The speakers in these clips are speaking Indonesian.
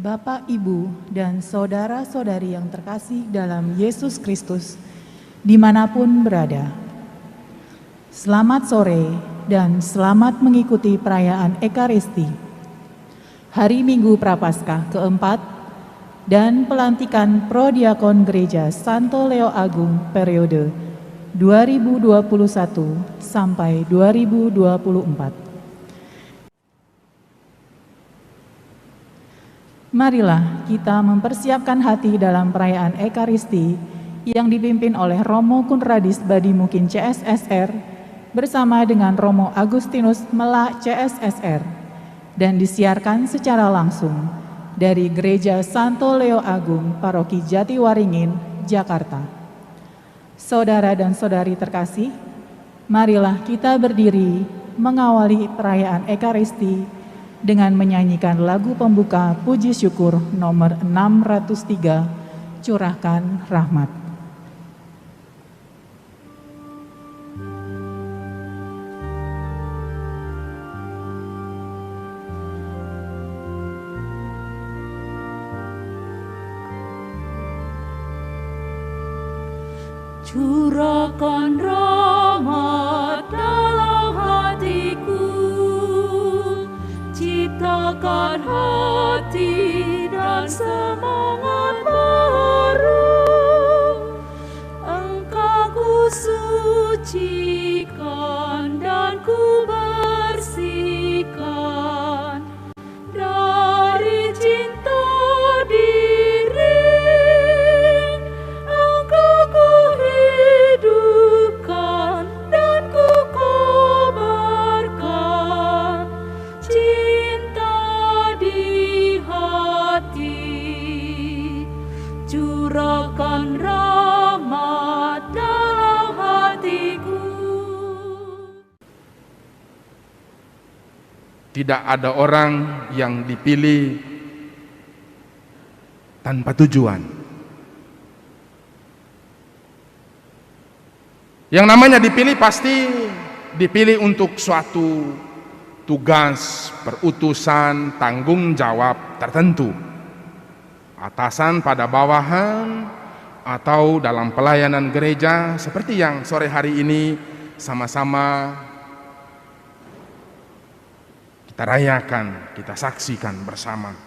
Bapak, Ibu, dan saudara-saudari yang terkasih dalam Yesus Kristus, dimanapun berada. Selamat sore dan selamat mengikuti perayaan Ekaristi, Hari Minggu Prapaskah keempat, dan pelantikan Prodiakon Gereja Santo Leo Agung periode 2021 sampai 2024. Marilah kita mempersiapkan hati dalam perayaan Ekaristi yang dipimpin oleh Romo Kunradis Badimukin CSSR bersama dengan Romo Agustinus Mela CSSR dan disiarkan secara langsung dari Gereja Santo Leo Agung Paroki Jatiwaringin, Jakarta. Saudara dan saudari terkasih, marilah kita berdiri mengawali perayaan Ekaristi dengan menyanyikan lagu pembuka puji syukur nomor 603, Curahkan Rahmat. Curahkan rahmat dalam hatiku, ciptakan hati dan semangat baru. Engkau ku sucikan dan ku bersihkan dari cinta diri. Engkau ku hidupkan dan ku kobarkan cinta di hati. Curahkan rahmat dalam hatiku. Tidak ada orang yang dipilih tanpa tujuan. Yang namanya dipilih pasti dipilih untuk suatu tugas, perutusan, tanggung jawab tertentu. Atasan pada bawahan atau dalam pelayanan gereja seperti yang sore hari ini sama-sama kita rayakan, kita saksikan bersama.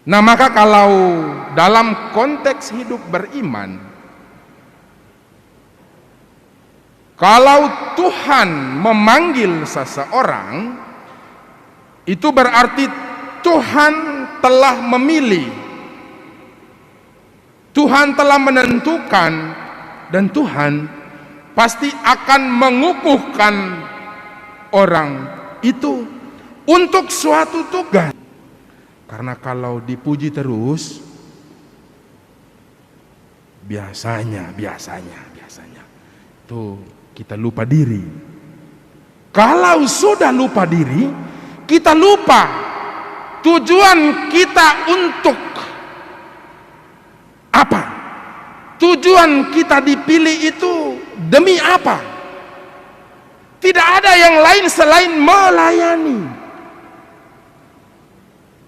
Nah, maka kalau dalam konteks hidup beriman, kalau Tuhan memanggil seseorang, itu berarti Tuhan telah memilih, Tuhan telah menentukan, dan Tuhan pasti akan mengukuhkan orang itu untuk suatu tugas. Karena kalau dipuji terus, biasanya tuh kita lupa diri. Kalau sudah lupa diri, kita lupa tujuan kita untuk apa? Tujuan kita dipilih itu demi apa? Tidak ada yang lain selain melayani.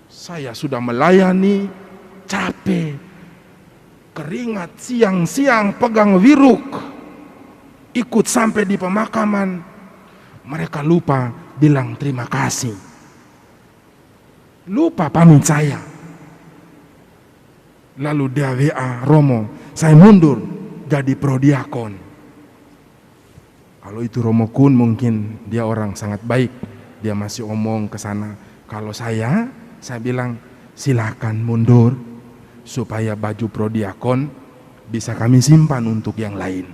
Saya sudah melayani, capek, keringat siang-siang pegang wiruk, ikut sampai di pemakaman, mereka lupa bilang terima kasih, lupa pamit saya. Lalu dia WA Romo, saya mundur jadi prodiakon. Kalau itu Romo Kun mungkin dia orang sangat baik, dia masih omong ke sana. Kalau saya bilang silakan mundur supaya baju prodiakon bisa kami simpan untuk yang lain.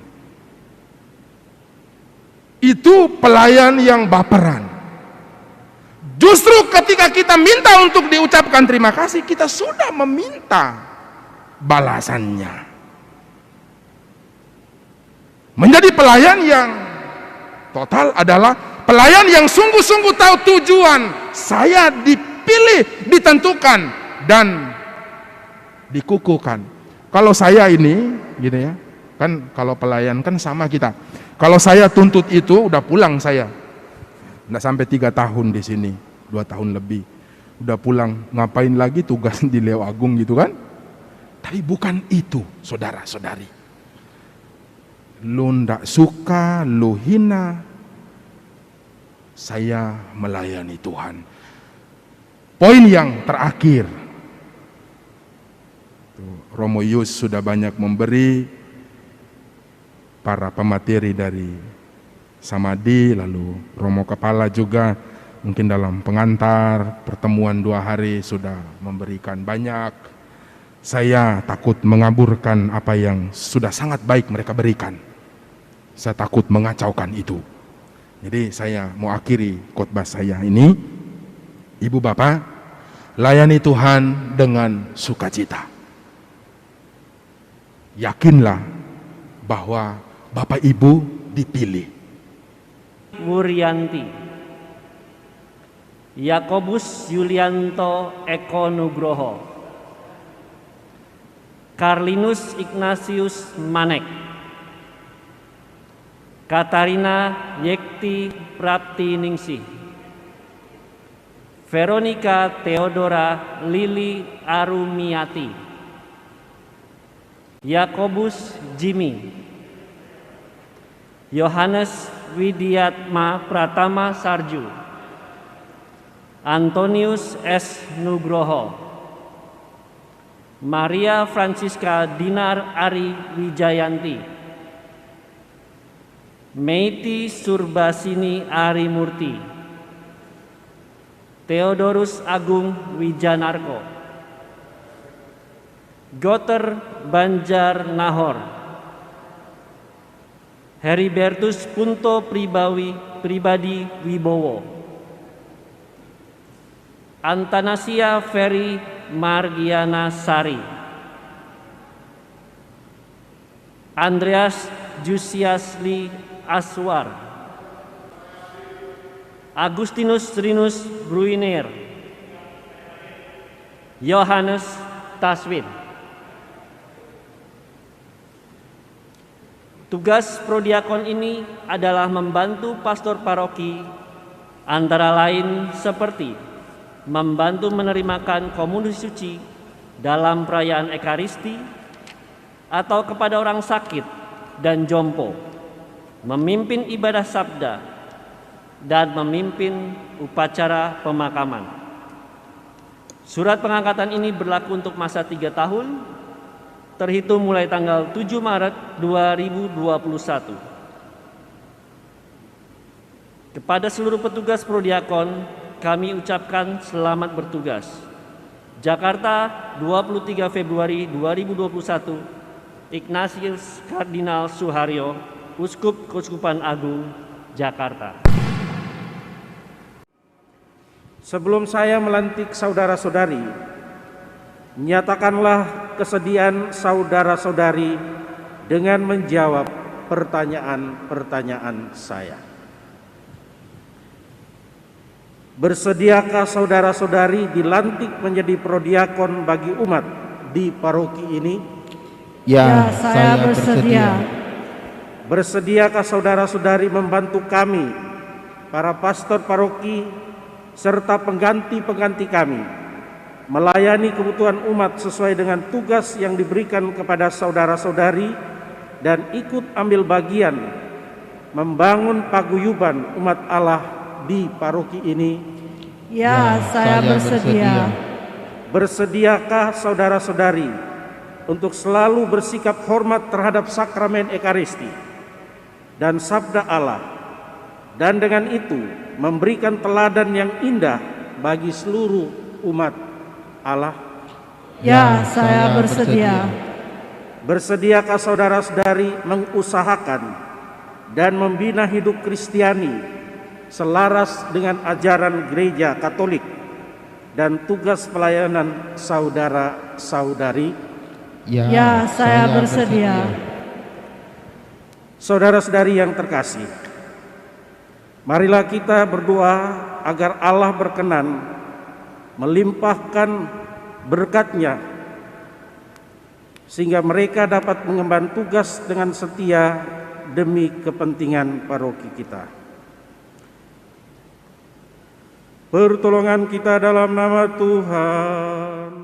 Itu pelayan yang baperan. Justru ketika kita minta untuk diucapkan terima kasih, kita sudah meminta balasannya. Menjadi pelayan yang total adalah pelayan yang sungguh-sungguh tahu tujuan. Saya dipilih, ditentukan, dan dikukuhkan. Kalau saya ini, gitu ya, kan kalau pelayan kan sama kita. Kalau saya tuntut itu, udah pulang saya. Nggak sampai 3 tahun di sini, 2 tahun lebih. udah pulang, ngapain lagi tugas di Leo Agung gitu kan? Tapi bukan itu, saudara-saudari. Lu ndak suka, lu hina, saya melayani Tuhan. Poin yang terakhir, Romo Yus sudah banyak memberi, para pemateri dari Samadi, lalu Romo Kepala juga mungkin dalam pengantar pertemuan 2 hari sudah memberikan banyak. Saya takut mengaburkan apa yang sudah sangat baik mereka berikan. Saya takut mengacaukan itu. Jadi saya mau akhiri khotbah saya ini. Ibu Bapak, layani Tuhan dengan sukacita. Yakinlah bahwa Bapak Ibu dipilih. Wuryanti, Yakobus Yulianto Eko Nugroho, Carlinus Ignatius Manek, Katarina Yekti Prapti Ningsih, Veronica Theodora Lili Arumiati, Yakobus Jimmy, Yohanes Widiatma Pratama Sarju, Antonius S. Nugroho, Maria Francisca Dinar Ari Wijayanti, Meiti Surbasini Ari Murti, Theodorus Agung Wijanarko, Goter Banjar Nahor, Heribertus Punto Pribadi Wibowo, Antanasia Ferry Margiana Sari, Andreas Jusiasli Aswar, Agustinus Rinus Bruiner, Yohanes Taswin. Tugas prodiakon ini adalah membantu pastor paroki, antara lain seperti membantu menerimakan komunitas suci dalam perayaan Ekaristi atau kepada orang sakit dan jompo, memimpin ibadah sabda, dan memimpin upacara pemakaman. Surat pengangkatan ini berlaku untuk masa 3 tahun, terhitung mulai tanggal 7 Maret 2021. Kepada seluruh petugas prodiakon, kami ucapkan selamat bertugas. Jakarta, 23 Februari 2021, Ignatius Kardinal Suharyo, Uskup Keuskupan Agung, Jakarta. Sebelum saya melantik saudara-saudari, nyatakanlah kesediaan saudara-saudari dengan menjawab pertanyaan-pertanyaan saya. Bersediakah saudara-saudari dilantik menjadi prodiakon bagi umat di paroki ini? Ya, saya bersedia. Bersediakah saudara-saudari membantu kami, para pastor paroki, serta pengganti-pengganti kami, melayani kebutuhan umat sesuai dengan tugas yang diberikan kepada saudara-saudari dan ikut ambil bagian membangun paguyuban umat Allah di paroki ini? Ya, saya bersedia. Bersediakah saudara-saudari untuk selalu bersikap hormat terhadap sakramen Ekaristi dan sabda Allah, dan dengan itu memberikan teladan yang indah bagi seluruh umat Allah? Ya, saya bersedia. Bersediakah saudara-saudari mengusahakan dan membina hidup Kristiani selaras dengan ajaran Gereja Katolik dan tugas pelayanan saudara-saudari? Ya, saya bersedia. Saudara-saudari yang terkasih, marilah kita berdoa agar Allah berkenan melimpahkan berkat-Nya sehingga mereka dapat mengemban tugas dengan setia demi kepentingan paroki kita. pertolongan kita dalam nama Tuhan.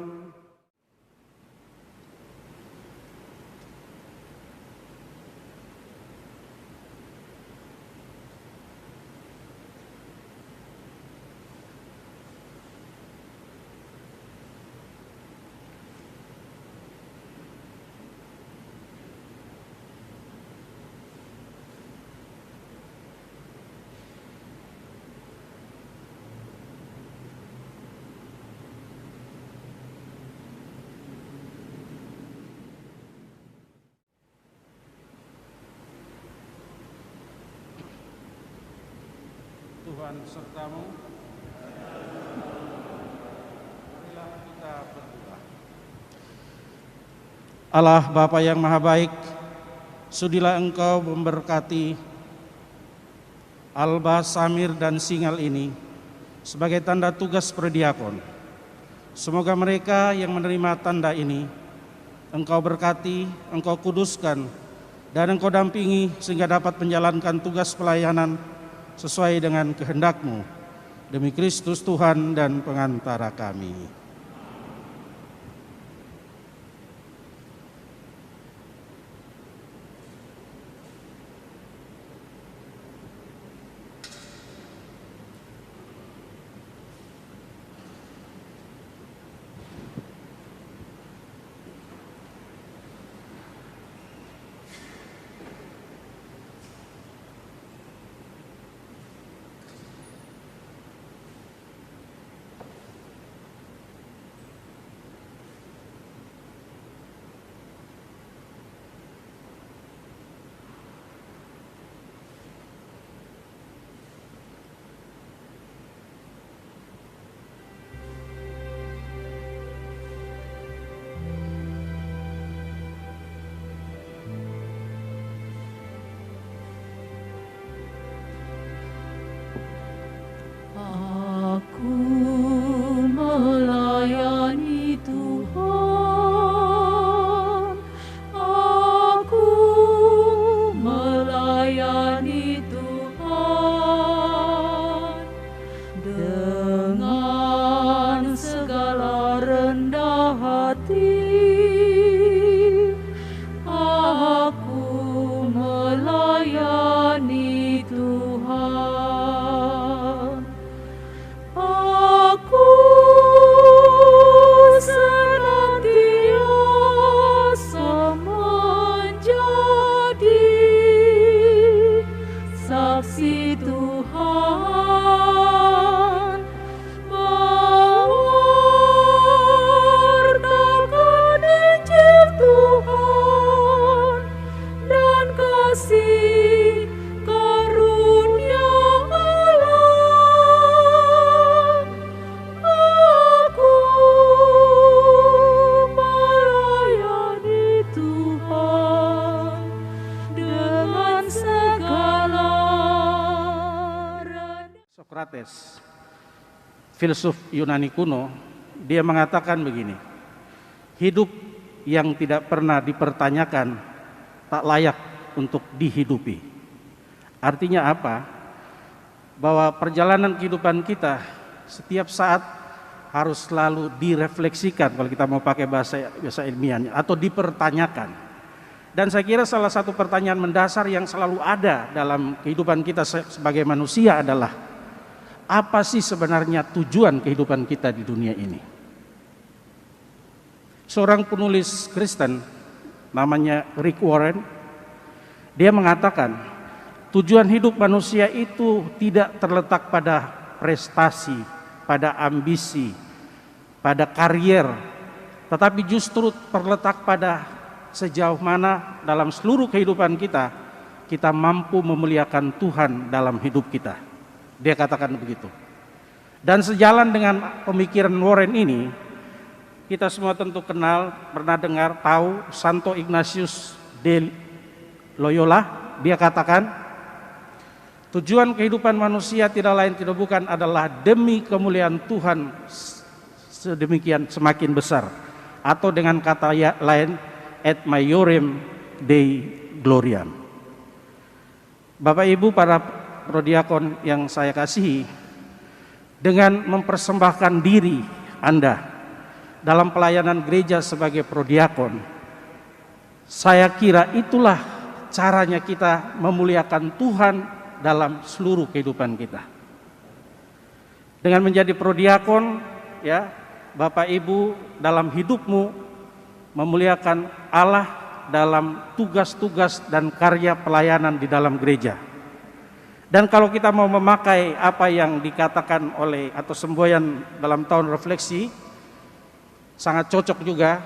Tuhan sertamu. Marilah kita berdoa. Allah Bapa yang Maha Baik, sudilah Engkau memberkati Alba, Samir, dan Singal ini sebagai tanda tugas prediakon. Semoga mereka yang menerima tanda ini Engkau berkati, Engkau kuduskan, dan Engkau dampingi sehingga dapat menjalankan tugas pelayanan sesuai dengan kehendak-Mu, demi Kristus Tuhan dan pengantara kami. Aku melayani Tuhan, aku melayani Tuhan dengan segala rendah hati. Aku melayani Tuhan. Aku senantiasa menjadi saksi Tuhan, mewartakan Injil Tuhan dan kasih karunia Allah. Aku melayani Tuhan dengan segala rendah. Sokrates, filsuf Yunani kuno, dia mengatakan begini: hidup yang tidak pernah dipertanyakan tak layak untuk dihidupi. Artinya apa? Bahwa perjalanan kehidupan kita setiap saat harus selalu direfleksikan, kalau kita mau pakai bahasa ilmiahnya, atau dipertanyakan. Dan saya kira salah satu pertanyaan mendasar yang selalu ada dalam kehidupan kita sebagai manusia adalah, apa sih sebenarnya tujuan kehidupan kita di dunia ini? Seorang penulis Kristen namanya Rick Warren, dia mengatakan tujuan hidup manusia itu tidak terletak pada prestasi, pada ambisi, pada karier, tetapi justru terletak pada sejauh mana dalam seluruh kehidupan kita, kita mampu memuliakan Tuhan dalam hidup kita. Dia katakan begitu. Dan sejalan dengan pemikiran Warren ini, kita semua tentu kenal, pernah dengar, tahu Santo Ignatius de Loyola. Dia katakan, tujuan kehidupan manusia tidak lain tidak bukan adalah demi kemuliaan Tuhan sedemikian semakin besar, atau dengan kata lain, et maiorem Dei gloriam. Bapak Ibu para prodiakon yang saya kasihi, dengan mempersembahkan diri Anda dalam pelayanan gereja sebagai prodiakon. Saya kira itulah caranya kita memuliakan Tuhan dalam seluruh kehidupan kita. Dengan menjadi prodiakon, ya, Bapak Ibu dalam hidupmu memuliakan Allah dalam tugas-tugas dan karya pelayanan di dalam gereja. Dan kalau kita mau memakai apa yang dikatakan oleh atau semboyan dalam tahun refleksi, sangat cocok juga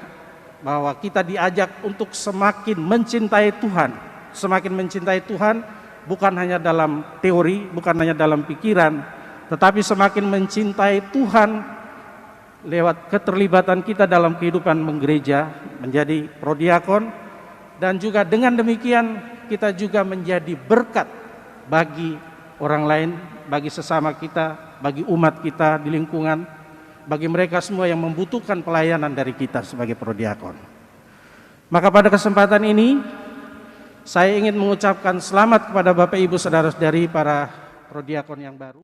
bahwa kita diajak untuk semakin mencintai Tuhan. Semakin mencintai Tuhan bukan hanya dalam teori, bukan hanya dalam pikiran, tetapi semakin mencintai Tuhan lewat keterlibatan kita dalam kehidupan menggereja, menjadi prodiakon, dan juga dengan demikian kita juga menjadi berkat bagi orang lain, bagi sesama kita, bagi umat kita di lingkungan, bagi mereka semua yang membutuhkan pelayanan dari kita sebagai prodiakon. Maka pada kesempatan ini saya ingin mengucapkan selamat kepada Bapak Ibu Saudara-saudari para prodiakon yang baru.